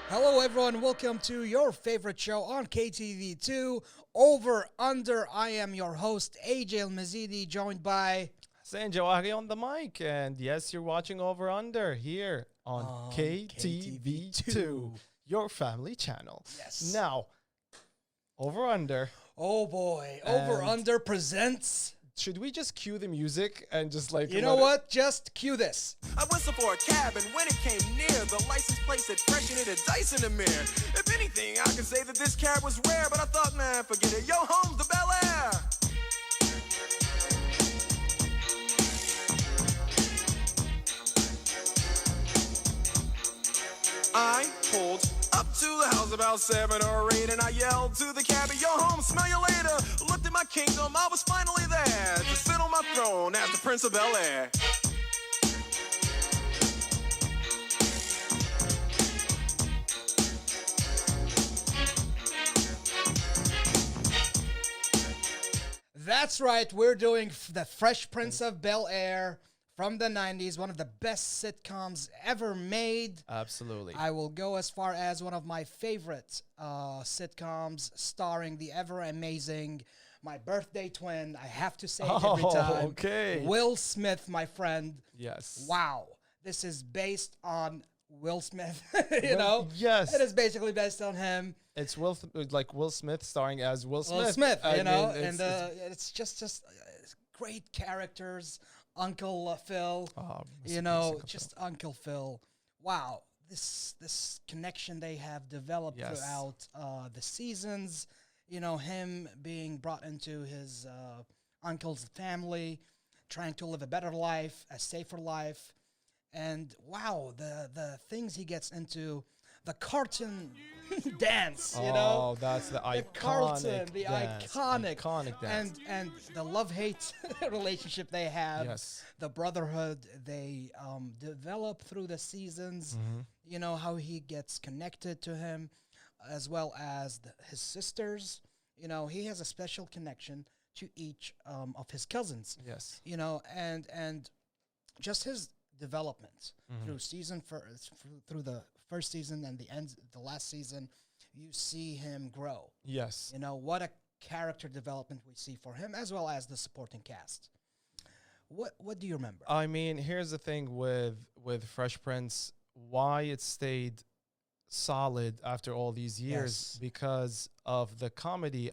Hello, everyone. Welcome to your favorite show on KTV2, Over Under. I am your host, AJ El Mazidi, joined by San Jawahari on the mic, and yes, you're watching Over Under here on KTV2, your family channel. Yes. Now, Over Under. Oh boy, Over And- Under presents. Should we just cue the music and just like You know what? Just cue this. I whistled for a cab, and when it came near, the license plate said fresh and it had dice in the mirror. If anything, I could say that this cab was rare, but I thought, man, forget it. Yo, home's the Bel-Air. I pulled up to the house about 7 or 8, and I yelled to the cabbie, yo, home, smell you later. Looked at my kingdom, I was finally there to sit on my throne as the Prince of Bel-Air. That's right. We're doing the Fresh Prince of Bel-Air from the 90s, one of the best sitcoms ever made. Absolutely. I will go as far as one of my favorite sitcoms starring the ever amazing, my birthday twin. I have to say it every time. okay. Will Smith, my friend. Yes. Wow. This is based on Will Smith, you know? Yes. It is basically based on him. It's Will Smith starring as Will Smith. Will Smith, I you know? mean, And it's just great characters. Uncle Phil, you know, Uncle just Uncle Phil. Wow, this connection they have developed Yes. throughout the seasons. You know, him being brought into his uncle's family, trying to live a better life, a safer life, and wow, the things he gets into, the cartoon dance, you know. Oh, that's the The iconic cartoon, the dance. iconic dance. and the love-hate relationship they have, Yes. the brotherhood they develop through the seasons, Mm-hmm. you know, how he gets connected to him, as well as his sisters. You know, he has a special connection to each of his cousins, Yes. you know, and just his development Mm-hmm. through through the first season and the last season. You see him grow. Yes. You know, what a character development we see for him, as well as the supporting cast. What do you remember? I mean, here's the thing with Fresh Prince, why it stayed solid after all these years, Yes. because of the comedy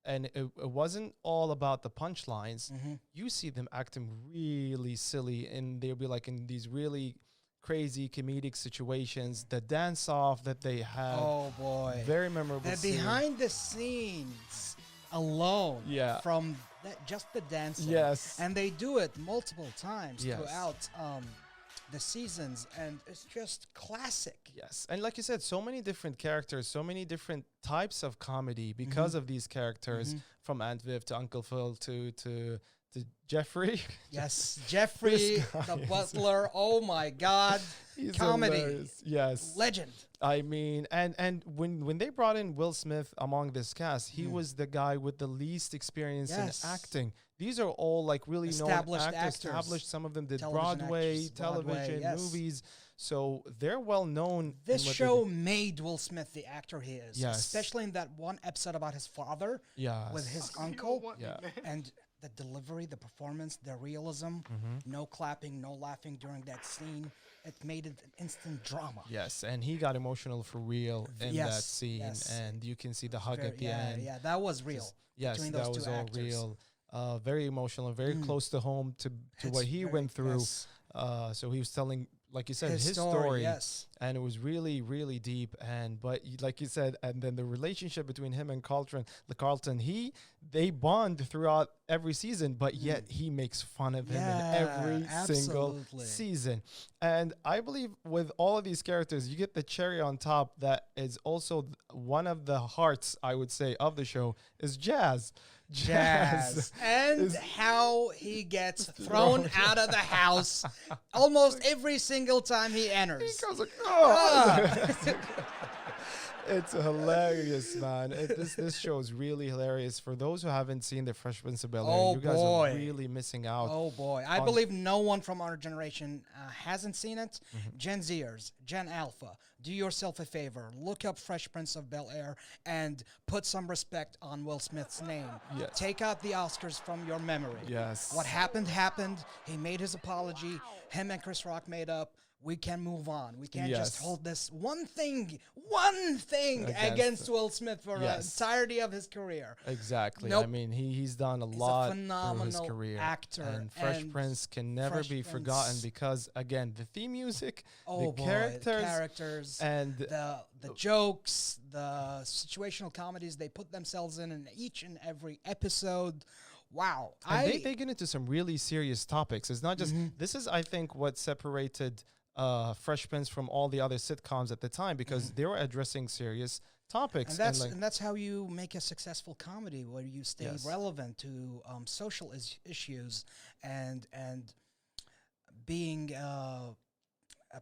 and it wasn't all about the punchlines. You see them acting really silly, and they'll be like in these really crazy comedic situations. The dance off that they have, Oh boy, very memorable. the scene. behind the scenes alone, Yeah. from just the dancing, Yes. and they do it multiple times Yes. throughout the seasons, and it's just classic. Yes, and like you said, so many different characters, so many different types of comedy because of these characters, from Aunt Viv to Uncle Phil to Jeffrey. Yes, Jeffrey, guy the is- butler. Oh my God, He's comedy hilarious. Yes, legend. I mean, and when they brought in Will Smith among this cast, he was the guy with the least experience Yes. in acting. These are all like really Established known actors, actors. established. Some of them did Television Broadway, actors, Broadway, television, yes. movies, so they're well known. This in what they show do. made Will Smith the actor he is, Yes. especially in that one episode about his father Yes. with his uncle. Yeah. And the delivery, the performance, the realism, no clapping, no laughing during that scene. It made it an instant drama. Yes, and he got emotional for real in that Yes, scene, yes. and you can see the hug Very- at the yeah, end. yeah, that was real. Yes, between that those was two all actors. real. Very emotional, very close to home to It's what he very- went through. yes. So he was telling, like you said, His his story, story, yes. and it was really, really deep. Like you said, and then the relationship between him and Carlton, they bond throughout every season, but yet he makes fun of him in every single absolutely. season. And I believe with all of these characters, you get the cherry on top that is also one of the hearts, I would say, of the show is Jazz. Jazz. And is- how he gets thrown out of the house almost every single time he enters. He goes like, Ah. It's hilarious, man. This show is really hilarious. For those who haven't seen The Fresh Prince of Bel-Air, Oh, you guys boy. are really missing out. Oh boy, I on- believe no one from our generation hasn't seen it. Mm-hmm. Gen Zers, Gen Alpha, do yourself a favor. Look up Fresh Prince of Bel-Air and put some respect on Will Smith's name. Yes. Take out the Oscars from your memory. Yes. What happened, happened. He made his apology. Him and Chris Rock made up. We can move on. We can't just Yes. hold this one thing against Will Smith for Yes. the entirety of his career. Exactly. I Nope. mean, he's done a He's a lot through his phenomenal career. actor, And Fresh and Prince can never Fresh be Prince- forgotten because, again, the theme music, Oh the boy, characters, and the jokes, the situational comedies they put themselves in each and every episode. Wow, and they get into some really serious topics. It's not just this is, I think, what separated Fresh Prince from all the other sitcoms at the time because they were addressing serious topics. and that's how you make a successful comedy, where you stay Yes. relevant to social issues and being a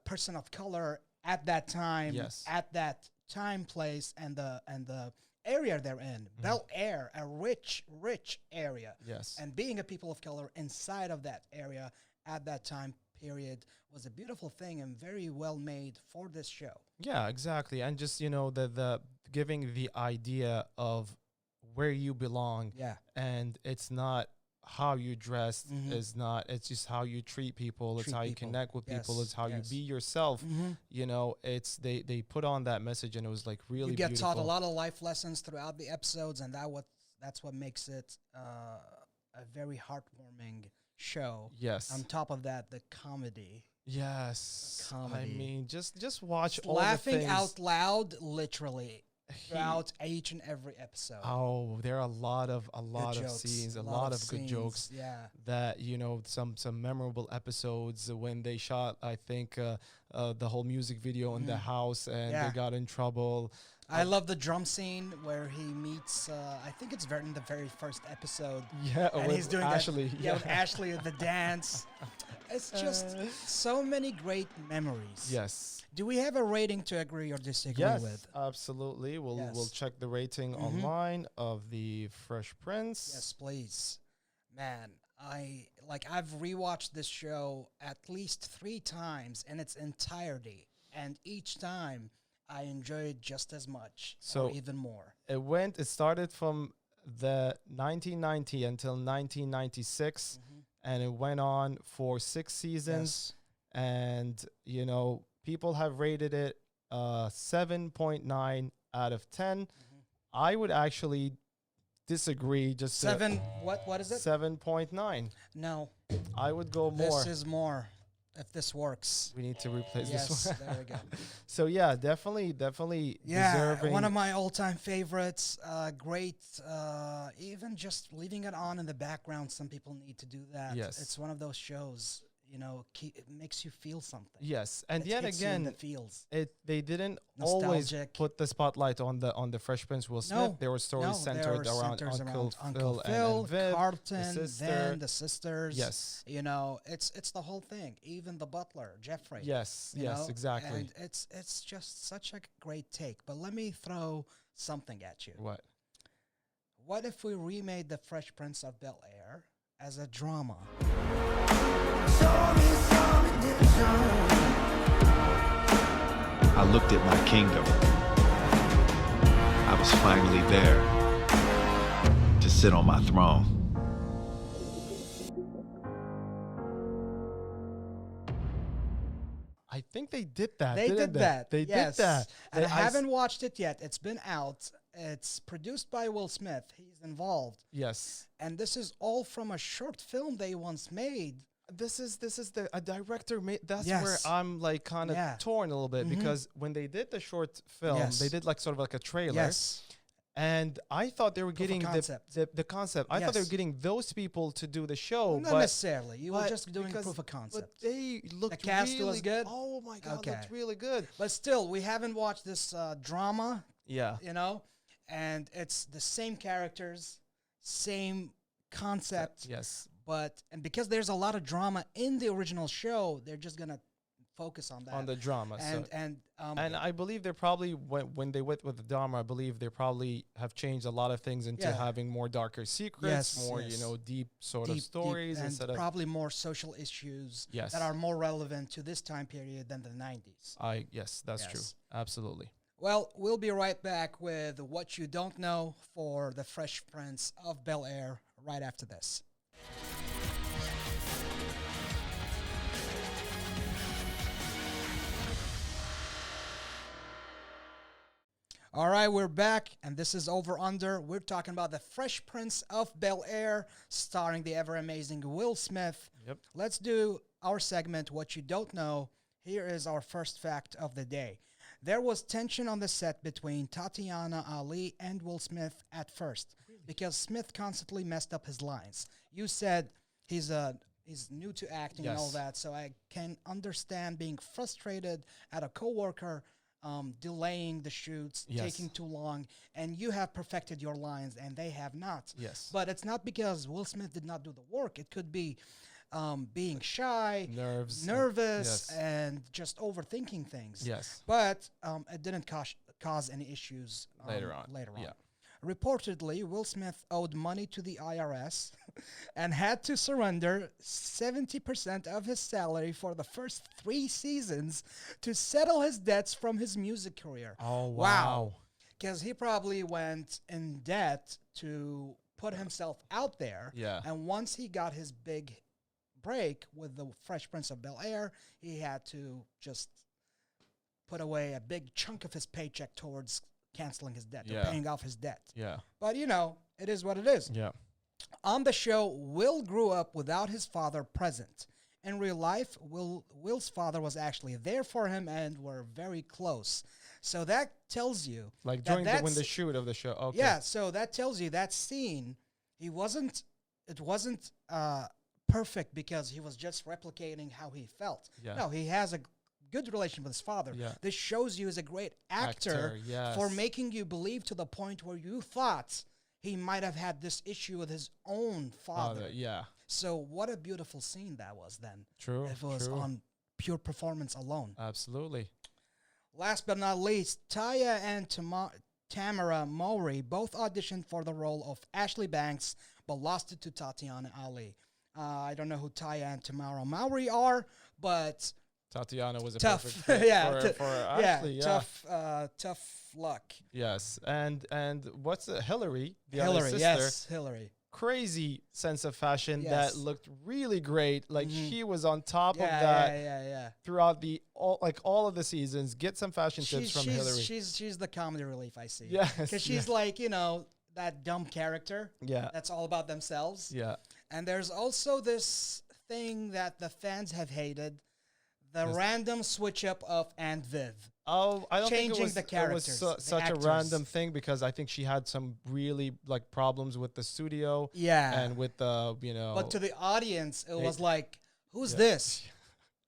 person of color at that time, Yes. at that time, place, and the area they're in. Bel-Air, a rich area. Yes. And being a people of color inside of that area at that time period was a beautiful thing and very well made for this show. Yeah, exactly. And just, the giving the idea of where you belong. Yeah. And it's not how you dress, it's just how you treat people, it's Treat how you people. connect with people, Yes, it's how yes. you be yourself. It's they put on that message and it was like really You get beautiful. taught a lot of life lessons throughout the episodes, and that's what makes it a very heartwarming show. Yes. On top of that, the comedy. Yes. comedy. I mean, just watch all Laughing the things. out loud, literally, throughout each and every episode. Oh, there are a lot of Good scenes, a jokes, lot of good scenes, jokes. Yeah. That some memorable episodes when they shot, I think, the whole music video in the house and Yeah. they got in trouble. I love the drum scene where he meets. I think it's in the very first episode. Yeah, And with he's doing Ashley. That, with Ashley at the dance. It's just so many great memories. Yes. Do we have a rating to agree or disagree Yes, with? absolutely. We'll Yes. check the rating online of the Fresh Prince. Yes, please. Man, I've rewatched this show at least 3 times in its entirety, and each time I enjoyed just as much, So or even more. It started from the 1990 until 1996, and it went on for 6 seasons. Yes. And people have rated it 7.9 out of 10. I would actually disagree. Just 7. What is it? 7.9. No, I would go more. this is more. If this works. We need to replace Yes, this one. there we go. So yeah, definitely Yeah, deserving. one of my all-time favorites. Great. Even just leaving it on in the background, some people need to do that. Yes. It's one of those shows. It makes you feel something. Yes, and It yet hits you in the again, feels. they didn't always Nostalgic. put the spotlight on the Fresh Prince Will Smith. No, There were stories there centered are around centers Uncle around Phil, and Viv, Carlton, the sister. Vin, the sisters. Yes. It's the whole thing. Even the butler, Jeffrey. Yes, you yes, know, exactly. And it's just such a great take. But let me throw something at you. What? What if we remade The Fresh Prince of Bel-Air as a drama? I looked at my kingdom. I was finally there to sit on my throne. I think they did that. They didn't did that. They yes. did that. And I I s- haven't watched it yet. It's been out. It's produced by Will Smith. He's involved. Yes. And this is all from a short film they once made. This is a director made. That's Yes. where I'm like kind of Yeah. torn a little bit because when they did the short film, Yes. they did like sort of like a trailer. Yes. And I thought they were Proof of getting concept. the concept. I thought they were Yes. getting those people to do the show, Not but necessarily. You were but just doing because- proof of concept. But they looked cast really was good? Oh my god, Okay. looked really good. But still, we haven't watched this drama, Yeah. and it's the same characters, same concept. Yes. And because there's a lot of drama in the original show, they're just gonna focus on that. On the drama. And I believe they're probably when they went with the drama, I believe they probably have changed a lot of things into having more darker secrets, more deep sort of stories, and instead of probably more social issues that are more relevant to this time period than the 90s. Yes, that's true. Absolutely. Well, we'll be right back with What You Don't Know for The Fresh Prince of Bel-Air right after this. All right, we're back, and this is Over Under. We're talking about The Fresh Prince of Bel-Air, starring the ever-amazing Will Smith. Yep. Let's do our segment, What You Don't Know. Here is our first fact of the day. There was tension on the set between Tatiana Ali and Will Smith at first because Smith constantly messed up his lines. You said he's new to acting and all that, so I can understand being frustrated at a coworker delaying the shoots, taking too long, and you have perfected your lines and they have not. Yes. But it's not because Will Smith did not do the work. It could be being shy, nervous, and just overthinking things. Yes. But it didn't cause any issues later on. Yeah. Reportedly, Will Smith owed money to the IRS and had to surrender 70% of his salary for the first 3 seasons to settle his debts from his music career. Oh, wow. Because he probably went in debt to put himself out there. Yeah. And once he got his big break with the Fresh Prince of Bel-Air, he had to just put away a big chunk of his paycheck towards canceling his debt or paying off his debt. Yeah. But, it is what it is. Yeah. On the show, Will grew up without his father present. In real life, Will's father was actually there for him and were very close. So that tells you... Like during the shoot of the show. Okay. Yeah, so that tells you that scene, it wasn't perfect because he was just replicating how he felt. Yeah. No, he has a good relation with his father. Yeah. This shows you as a great actor for making you believe to the point where you thought he might have had this issue with his own father. Yeah. So what a beautiful scene that was then. True. If it was on pure performance alone. Absolutely. Last but not least, Taya and Tamara Mowry both auditioned for the role of Ashley Banks, but lost it to Tatiana Ali. I don't know who Taya and Tamara Mowry are, but... Tatiana was a tough, perfect fit for Ashley. Tough luck. Yes, and what's Hillary? The Hillary, other sister, yes, Hillary. Crazy sense of fashion that looked really great. Like she was on top of that throughout all of the seasons. Get some fashion tips from Hillary. She's the comedy relief I see. Yes, because she's like that dumb character. Yeah, that's all about themselves. Yeah, and there's also this thing that the fans have hated. The random switch up of Aunt Viv. Oh, I don't think it was, the characters, it was such actors. a random thing because I think she had some really problems with the studio. Yeah. And with the, But to the audience, it was like, who's this?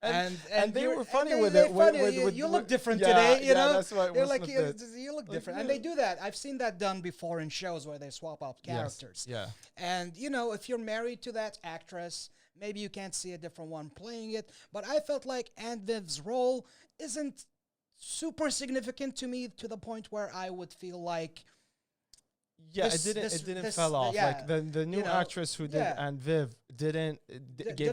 And they were funny with it. With, you look different today, that's why they're like, you look different. And they do that. I've seen that done before in shows where they swap out characters. Yes. Yeah. And, if you're married to that actress, maybe you can't see a different one playing it. But I felt like Aunt Viv's role isn't super significant to me to the point where I would feel like... Yeah, it didn't fell off. Like the new actress who did Aunt Viv gave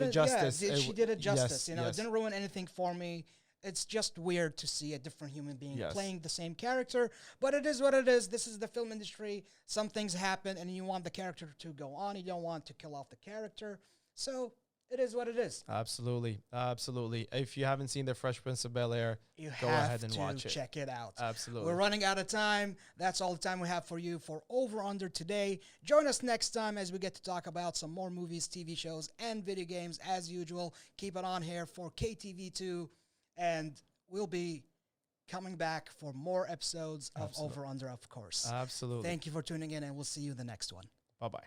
it justice. Yeah, she did it justice. Yes. It didn't ruin anything for me. It's just weird to see a different human being playing the same character. But it is what it is. This is the film industry. Some things happen, and you want the character to go on. You don't want to kill off the character. So it is what it is. Absolutely. Absolutely. If you haven't seen The Fresh Prince of Bel-Air, go ahead and watch it. Check it out. Absolutely. We're running out of time. That's all the time we have for you for Over Under today. Join us next time as we get to talk about some more movies, TV shows, and video games as usual. Keep it on here for KTV2, and we'll be coming back for more episodes of Over Under, of course. Absolutely. Thank you for tuning in, and we'll see you in the next one. Bye-bye.